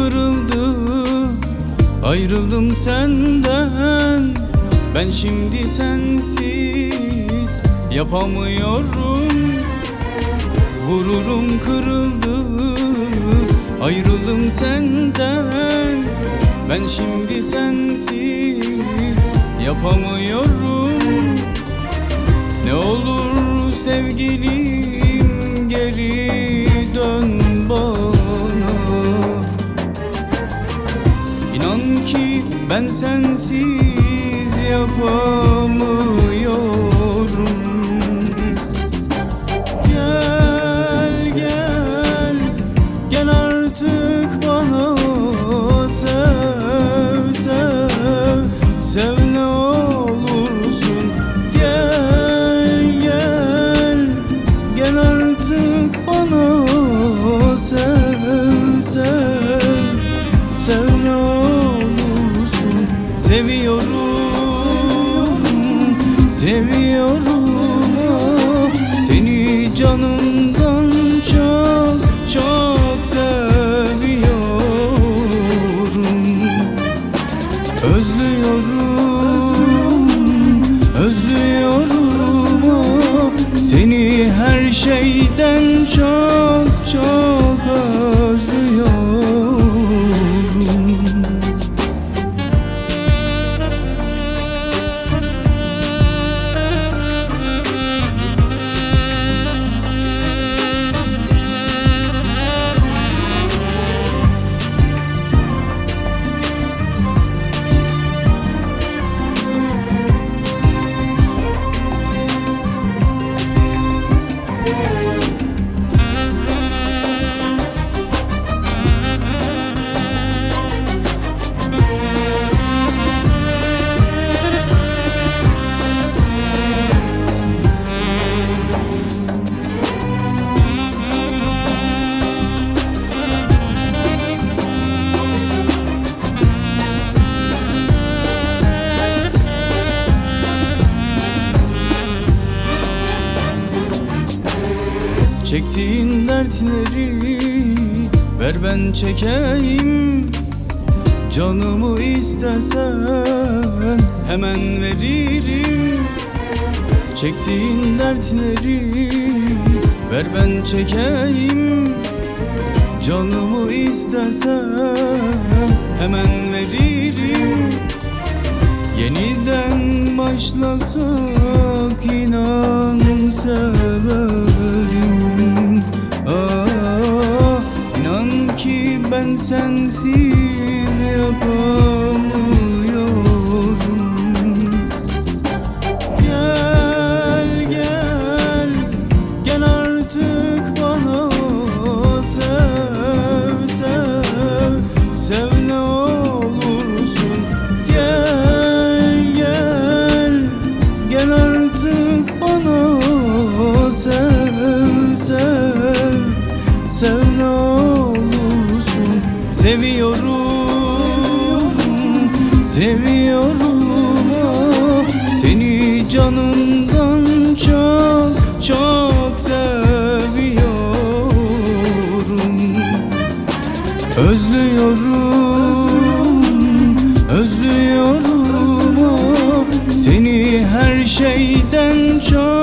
kırıldı, ayrıldım senden. Ben şimdi sensiz yapamıyorum. Gururum kırıldı, ayrıldım senden. Ben şimdi sensiz yapamıyorum. Ne olur sevgilim geri dön bana. İnan ki ben sensiz yapamıyorum. Gel gel gel artık bana, sev sev sev ne olursun. Gel gel gel artık bana, sev sev sev ne olursun. Seviyorum, seviyorum seni, canımdan çok çok seviyorum. Özlüyorum seni, her şeyden çok çok özlüyorum. Çektiğin dertleri ver ben çekeyim. Canımı istesen hemen veririm. Çektiğin dertleri ver ben çekeyim. Canımı istesen hemen veririm. Yeniden başlasak inan severim. İnan ki ben sensiz yapamıyorum. Gel gel gel artık bana, sev sev sev ne olursun. Gel gel gel artık bana, sev sev sev ne olursun. Seviyorum, seviyorum seni, canımdan çok çok seviyorum. Özlüyorum seni, her şeyden çok